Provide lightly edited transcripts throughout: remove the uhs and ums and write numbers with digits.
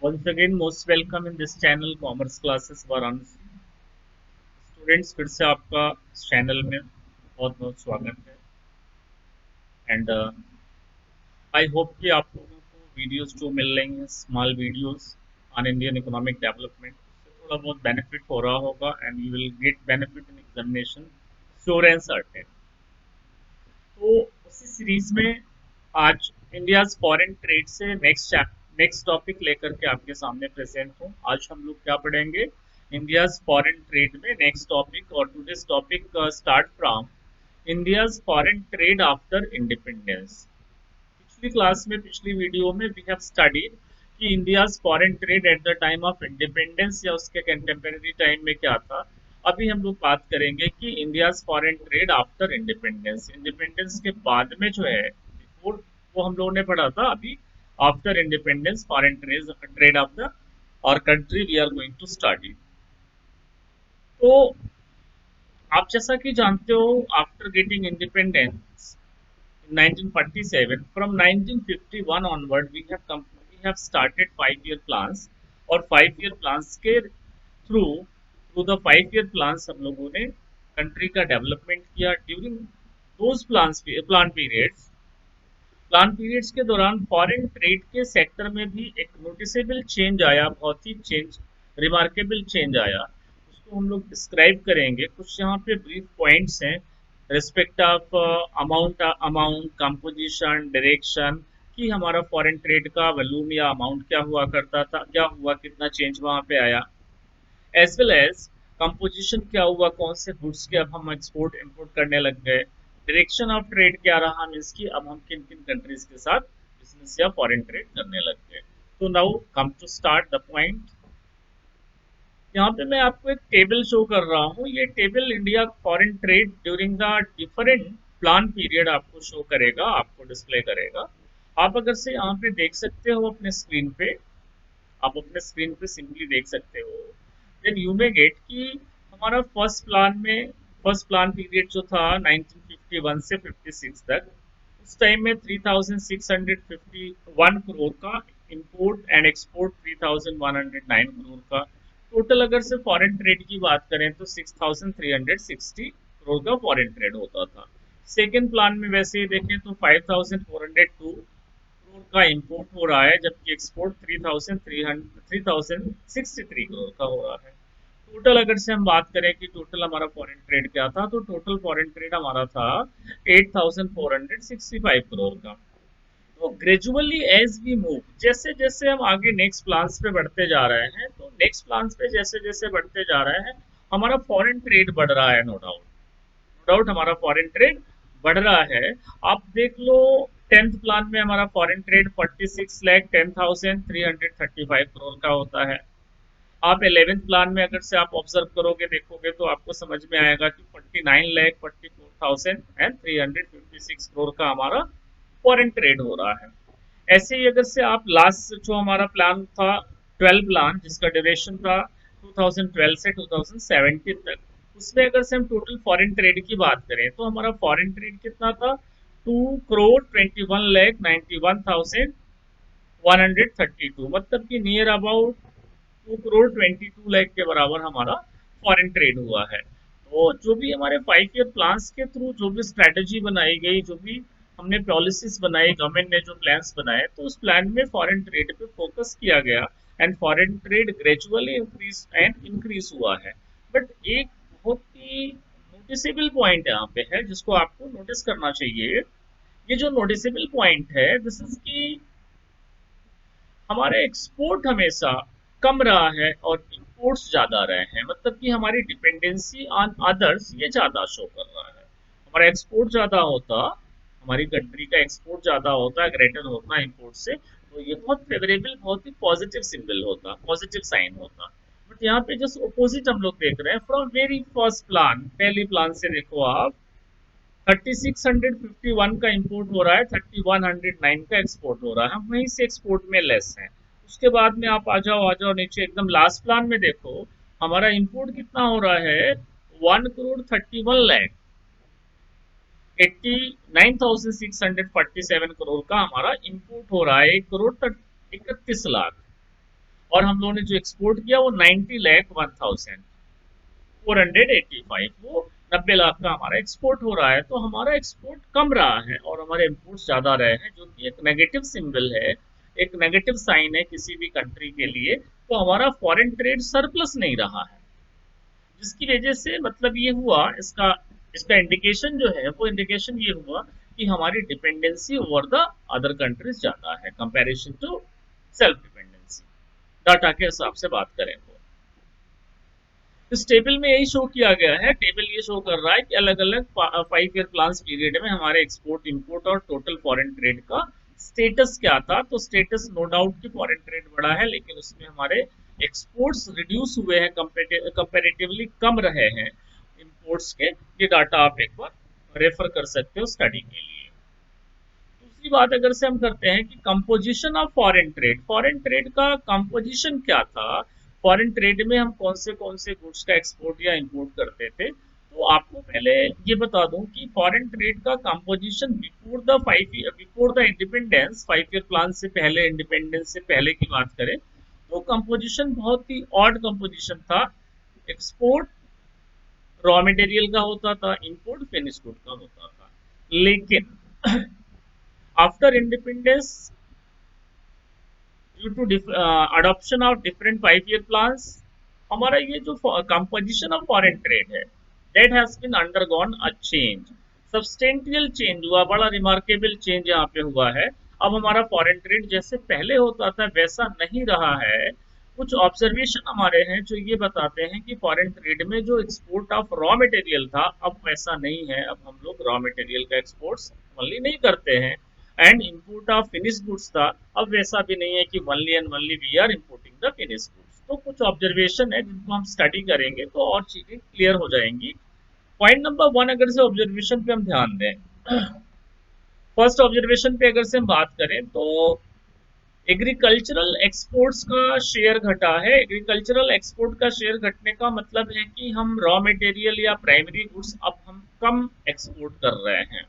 Once again, most welcome in this channel commerce classes Varanasi. Students फिर से आपका इस चैनल में बहुत बहुत स्वागत है। एंड आई होप कि आप लोगों को वीडियोस जो मिल रही हैं small videos on Indian economic development उससे थोड़ा बहुत बेनिफिट हो रहा होगा and you will get benefit in examination sure and certain. तो उसी सीरीज में आज इंडिया फॉरेन ट्रेड से नेक्स्ट टॉपिक लेकर के आपके सामने प्रेजेंट हूँ। आज हम लोग क्या पढ़ेंगे? इंडिया फॉरेन ट्रेड में नेक्स्ट टॉपिक, और today's topic start from India foreign trade after independence. पिछली क्लास में, पिछली वीडियो में वी हैव स्टडीड कि India foreign trade at the time of independence या उसके कंटेम्परेरी टाइम में क्या था। अभी हम लोग बात करेंगे कि India foreign trade after independence, independence के बाद में जो है, बिफोर वो हम लोगों ने पढ़ा था। अभी after independence foreign trade of the और country we are going to study. तो आप जैसा कि जानते हो, after getting independence in 1947, from 1951 onward we have started 5 year plans। और 5 year plans के थ्रू द 5 year plans हम लोगों ने कंट्री का डेवलपमेंट किया। ड्यूरिंग दोज प्लान पीरियड्स के दौरान फॉरेन ट्रेड के सेक्टर में भी एक नोटिसेबल चेंज आया, बहुत ही चेंज, रिमार्केबल चेंज आया। उसको हम लोग डिस्क्राइब करेंगे। कुछ यहाँ पे ब्रीफ पॉइंट्स हैं respect of amount composition direction, कि हमारा फॉरेन ट्रेड का वॉल्यूम या अमाउंट क्या हुआ करता था, क्या हुआ, कितना चेंज वहाँ पे आया, एज वेल एज कंपोजिशन क्या हुआ, कौन से गुड्स के अब हम एक्सपोर्ट इंपोर्ट करने लग गए, डायरेक्शन ऑफ ट्रेड क्या रहा, मीन्स की अब हम किन किन कंट्रीज के साथ बिजनेस या फॉरेन ट्रेड करने लग गए। तो now come to start the point. यहाँ पे मैं आपको एक टेबल शो कर रहा हूँ। ये table India foreign trade during the different plan period आपको शो करेगा, आपको डिस्प्ले करेगा। आप अगर से यहाँ पे देख सकते हो अपने स्क्रीन पे, आप अपने स्क्रीन पे सिंपली देख सकते हो, देन यू मे गेट कि हमारा फर्स्ट प्लान पीरियड जो था 1951 से 56 तक, उस टाइम में 3651 करोड़ का इंपोर्ट एंड एक्सपोर्ट, 3109 करोड़ का टोटल। अगर से फॉरेन ट्रेड की बात करें तो 6360 करोड़ का फॉरेन ट्रेड होता था। सेकेंड प्लान में वैसे ही देखें तो 5402 करोड़ का इंपोर्ट हो रहा है, जबकि एक्सपोर्ट 3063 करोड़ का हो रहा है। टोटल अगर से हम बात करें कि टोटल हमारा फॉरेन ट्रेड क्या था, तो टोटल फॉरेन ट्रेड हमारा था 8465 करोड़ का। तो ग्रेजुअली एज वी मूव, जैसे जैसे हम आगे नेक्स्ट प्लान्स पे बढ़ते जा रहे हैं, तो नेक्स्ट प्लान्स पे जैसे जैसे बढ़ते जा रहे हैं, हमारा फॉरेन ट्रेड बढ़ रहा है। नो डाउट, नो डाउट हमारा फॉरेन ट्रेड बढ़ रहा है। आप देख लो, 10th प्लान में हमारा फॉरेन ट्रेड 46,10,335 करोड़ का होता है। आप 11th प्लान में अगर से आप ऑब्जर्व करोगे, देखोगे, तो आपको समझ में आएगा कि 49,44,356 करोड़ का हमारा फॉरेन ट्रेड हो रहा है। ऐसे ही अगर से आप लास्ट जो हमारा प्लान था, 12 प्लान, जिसका ड्यूरेशन था 2012 से 2017 तक, उसमें अगर से हम टोटल फॉरेन ट्रेड की बात करें तो हमारा फॉरेन ट्रेड कितना था? 2,21,91,132, मतलब कि नियर अबाउट 2,22 लाख के बराबर हमारा फॉरेन ट्रेड हुआ है। तो जो भी हमारे 5 ईयर प्लान्स के थ्रू जो भी स्ट्रेटेजी बनाई गई, जो भी हमने पॉलिसीज बनाई, गवर्नमेंट ने जो प्लान्स बनाए, तो उस प्लान में फॉरेन ट्रेड पे फोकस किया गया and foreign trade gradually increase हुआ है। बट एक बहुत ही नोटिसेबल पॉइंट यहाँ पे है जिसको आपको नोटिस करना चाहिए। ये जो नोटिसेबल पॉइंट है, दिस इज की हमारे एक्सपोर्ट हमेशा कम रहा है और इंपोर्ट्स ज्यादा रहे हैं, मतलब कि हमारी डिपेंडेंसी ऑन अदर्स ये ज्यादा शो कर रहा है। हमारा एक्सपोर्ट ज्यादा होता, हमारी कंट्री का एक्सपोर्ट ज्यादा होता, ग्रेटर होता इंपोर्ट से, तो ये बहुत फेवरेबल, बहुत ही पॉजिटिव सिंबल होता, पॉजिटिव साइन होता। बट यहाँ पे जस्ट अपोजिट हम लोग देख रहे हैं। फ्रॉम वेरी फर्स्ट प्लान, पहले प्लान से देखो आप, 3651 का इंपोर्ट हो रहा है, 3109 का एक्सपोर्ट हो रहा है, हम वहीं से एक्सपोर्ट में लेस हैं। उसके बाद में आप आ जाओ नीचे, एकदम लास्ट प्लान में देखो, हमारा इंपोर्ट कितना हो रहा है? 1,31,00,000, 89,647 करोड़ का हमारा इंपोर्ट हो रहा है। 1,31,00,000। और हम लोगों ने जो एक्सपोर्ट किया वो 90,01,485, वो 90 लाख का हमारा एक्सपोर्ट हो रहा है। तो हमारा एक्सपोर्ट कम रहा है और हमारे इम्पोर्ट्स ज्यादा रहे हैं, जो कि एक नेगेटिव सिंबल है, एक नेगेटिव साइन है किसी भी कंट्री के लिए। तो हमारा फॉरेन ट्रेड सरप्लस नहीं रहा है, जिसकी वजह से मतलब ये हुआ, इसका इसका इंडिकेशन जो है वो इंडिकेशन ये हुआ कि हमारी dependency over the other countries ज्यादा है comparison to self dependency, data के हिसाब से बात करें तो। इस टेबल में यही शो किया गया है। टेबल ये शो कर रहा है कि अलग अलग 5 ईयर प्लान पीरियड में हमारे एक्सपोर्ट इंपोर्ट और टोटल फॉरेन ट्रेड का स्टेटस क्या था। तो स्टेटस नो डाउट कि फॉरेन ट्रेड बढ़ा है, लेकिन उसमें हमारे एक्सपोर्ट्स रिड्यूस हुए हैं, कंपेरेटिवली कम रहे हैं इंपोर्ट्स के। ये डाटा आप एक बार रेफर कर सकते हो स्टडी के लिए। दूसरी बात अगर से हम करते हैं कि कंपोजिशन ऑफ फॉरेन ट्रेड का कंपोजिशन क्या था, फॉरेन ट्रेड में हम कौन से गुड्स का एक्सपोर्ट या इंपोर्ट करते थे। तो आपको पहले ये बता दूं कि फॉरेन ट्रेड का composition before the independence, 5 year plan से पहले, इंडिपेंडेंस से पहले की बात करें तो कंपोजिशन बहुत ही ऑड कंपोजिशन था। एक्सपोर्ट रॉ मटेरियल का होता था, इंपोर्ट फिनिश गुड का होता था। लेकिन after independence, due to adoption of different 5 year plans, हमारा ये जो कंपोजिशन ऑफ फॉरेन ट्रेड है that has been undergone a change, substantial change हुआ, बड़ा रिमार्केबल चेंज यहाँ पे हुआ है। अब हमारा फॉरेन ट्रेड जैसे पहले होता था वैसा नहीं रहा है। कुछ ऑब्जर्वेशन हमारे हैं जो ये बताते हैं कि फॉरेन ट्रेड में जो एक्सपोर्ट ऑफ रॉ मटेरियल था अब वैसा नहीं है। अब हम लोग रॉ मटेरियल का एक्सपोर्ट ओनली नहीं करते हैं, and import of finish goods था अब वैसा भी नहीं है कि only and only we are importing the finish goods. तो कुछ ऑब्जर्वेशन है जिनको हम स्टडी करेंगे तो और चीजें क्लियर हो जाएंगी। पॉइंट नंबर 1 अगर से ऑब्जर्वेशन पे हम ध्यान दें, फर्स्ट ऑब्जर्वेशन पे अगर से हम बात करें तो एग्रीकल्चरल एक्सपोर्ट्स का शेयर घटा है। एग्रीकल्चरल एक्सपोर्ट का शेयर घटने का मतलब है कि हम रॉ मटेरियल या प्राइमरी गुड्स अब हम कम एक्सपोर्ट कर रहे हैं,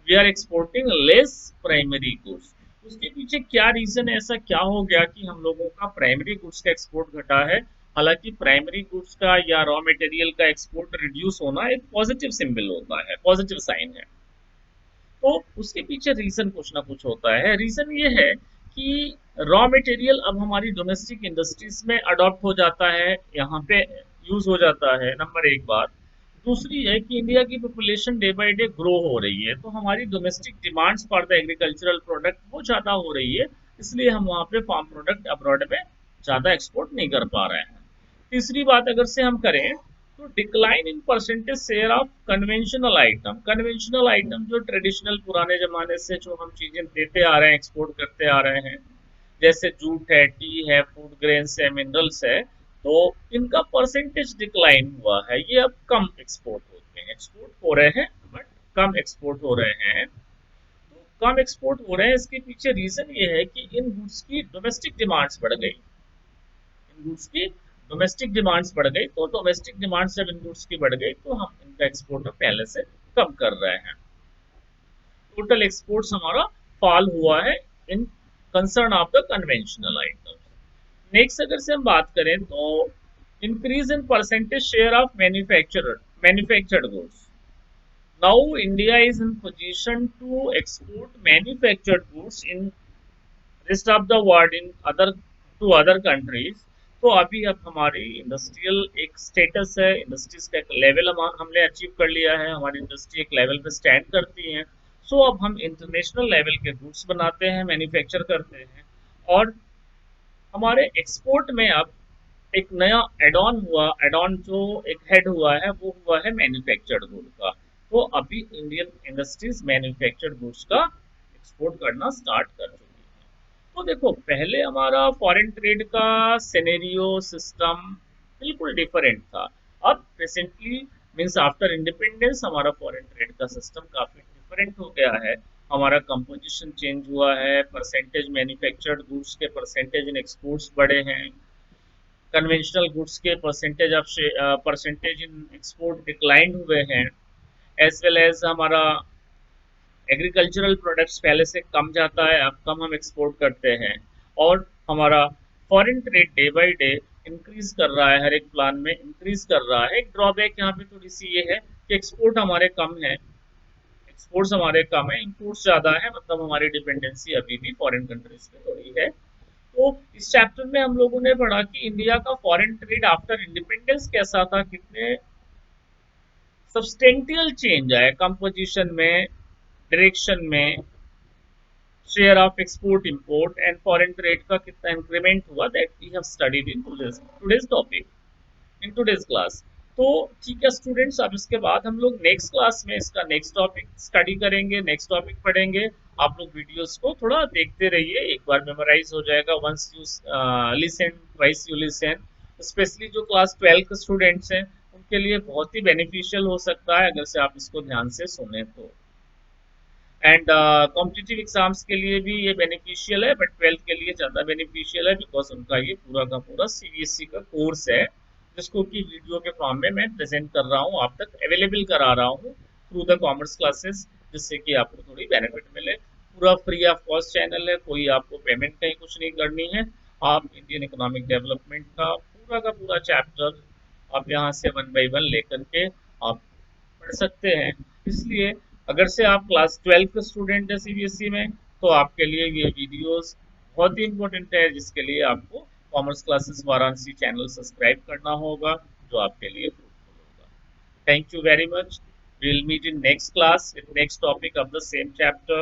we are exporting less primary goods. उसके पीछे क्या रीजन है, ऐसा क्या हो गया कि हम लोगों का प्राइमरी गुड्स का एक्सपोर्ट घटा है। हालांकि प्राइमरी गुड्स का या रॉ मटेरियल का एक्सपोर्ट रिड्यूस होना एक पॉजिटिव सिंबल होता है, पॉजिटिव साइन है। तो उसके पीछे रीजन कुछ ना कुछ होता है। रीजन ये है कि रॉ मटेरियल अब हमारी डोमेस्टिक इंडस्ट्रीज में अडॉप्ट हो जाता है, यहाँ पे यूज हो जाता है, नंबर एक बात। दूसरी है कि इंडिया की population day by day grow हो रही है, तो हमारी domestic demands for the agricultural product वो ज्यादा हो रही है, इसलिए हम वहाँ पे फार्म प्रोडक्ट अब्रॉड में ज्यादा एक्सपोर्ट नहीं कर पा रहे हैं। तीसरी बात अगर से हम करें तो decline in percentage share of conventional item. Conventional item जो ट्रेडिशनल पुराने जमाने से जो हम चीजें देते आ रहे हैं, एक्सपोर्ट करते आ रहे हैं, जैसे जूट है, टी है, फूड ग्रेन्स है, मिनरल्स है, तो इनका परसेंटेज डिक्लाइन हुआ है, ये अब कम एक्सपोर्ट होते हैं। एक्सपोर्ट हो रहे हैं बट कम एक्सपोर्ट हो रहे हैं। तो कम एक्सपोर्ट हो रहे हैं, इसके पीछे रीजन ये है कि इन गुड्स की डोमेस्टिक डिमांड्स बढ़ गई, इन गुड्स की डोमेस्टिक डिमांड्स बढ़ गई। तो डोमेस्टिक डिमांड्स जब इन गुड्स की बढ़ गई तो हम इनका एक्सपोर्ट पहले से कम कर रहे हैं। टोटल एक्सपोर्ट्स हमारा फॉल हुआ है in concern of the conventional items. Next अगर से हम बात करें तो increase in percentage share of manufactured goods. Now India is in position to export manufactured goods in rest of the world in other to other countries. तो अभी अब हमारी इंडस्ट्रियल एक स्टेटस है, इंडस्ट्रीज का एक लेवल हमने अचीव कर लिया है, हमारी इंडस्ट्री एक लेवल पे स्टैंड करती है। सो अब हम इंटरनेशनल लेवल के गुड्स बनाते हैं, मैन्युफैक्चर करते हैं, और हमारे एक्सपोर्ट में अब एक नया एड ऑन हुआ, एड ऑन जो एक हेड हुआ है वो हुआ है मैन्युफैक्चर्ड गुड का। तो अभी इंडियन इंडस्ट्रीज मैन्युफैक्चर्ड गुड्स का एक्सपोर्ट करना स्टार्ट कर चुकी है। तो देखो पहले हमारा फॉरेन ट्रेड का सिनेरियो सिस्टम बिल्कुल डिफरेंट था। अब प्रेजेंटली मींस आफ्टर इंडिपेंडेंस हमारा फॉरेन ट्रेड का सिस्टम काफी डिफरेंट हो गया है। हमारा कंपोजिशन चेंज हुआ है, परसेंटेज मैन्युफैक्चर्ड गुड्स के परसेंटेज इन एक्सपोर्ट्स बढ़े हैं, कन्वेंशनल गुड्स के परसेंटेज इन एक्सपोर्ट डिक्लाइन हुए हैं, एज वेल एज हमारा एग्रीकल्चरल प्रोडक्ट्स पहले से कम जाता है, अब कम हम एक्सपोर्ट करते हैं, और हमारा foreign trade day by day increase कर रहा है, हर एक प्लान में इंक्रीज कर रहा है। एक ड्रॉबैक यहाँ पे थोड़ी सी ये है कि एक्सपोर्ट हमारे कम है, एक्सपोर्ट्स हमारे कम है, इंपोर्ट्स ज्यादा है, मतलब हमारी डिपेंडेंसी अभी भी फॉरेन कंट्रीज पे थोड़ी है। तो इस चैप्टर में हम लोगों ने पढ़ा कि इंडिया का फॉरेन ट्रेड आफ्टर इंडिपेंडेंस कैसा था, कितने सब्सटेंटियल चेंज आए कंपोजिशन में, डायरेक्शन में, share of export import and foreign trade का कितना इंक्रीमेंट हुआ, that we have studied in today's topic, in today's class. तो ठीक है स्टूडेंट्स, अब इसके बाद हम लोग नेक्स्ट क्लास में इसका नेक्स्ट टॉपिक स्टडी करेंगे, नेक्स्ट टॉपिक पढ़ेंगे। आप लोग वीडियोस को थोड़ा देखते रहिए, एक बार मेमोराइज हो जाएगा, once you listen twice you listen. Specially जो क्लास 12 के स्टूडेंट्स हैं उनके लिए बहुत ही बेनिफिशियल हो सकता है अगर से आप इसको ध्यान से सुने तो। एंड कॉम्पिटिटिव एग्जाम्स के लिए भी ये बेनिफिशियल है, बट 12th के लिए ज़्यादा बेनिफिशियल है, बिकॉज उनका ये पूरा का पूरा सीबीएसई का कोर्स है, जिसको कि वीडियो के फॉर्म में मैं प्रेजेंट कर रहा हूँ, आप तक अवेलेबल करा रहा हूँ थ्रू द कॉमर्स क्लासेस, जिससे कि आपको थोड़ी बेनिफिट मिले। पूरा फ्री ऑफ कॉस्ट चैनल है, कोई आपको पेमेंट कहीं कुछ नहीं करनी है। आप इंडियन इकोनॉमिक डेवलपमेंट का पूरा चैप्टर आप यहाँ से वन बाई वन लेकर के आप पढ़ सकते हैं। इसलिए अगर से आप क्लास 12 के स्टूडेंट हैं सीबीएसई में, तो आपके लिए ये वीडियोस बहुत ही इंपॉर्टेंट है, जिसके लिए आपको commerce classes Varanasi channel subscribe करना होगा, जो आपके लिए फ्रूटफुल होगा। Thank you very much. We'll meet in next class with next topic of the same chapter.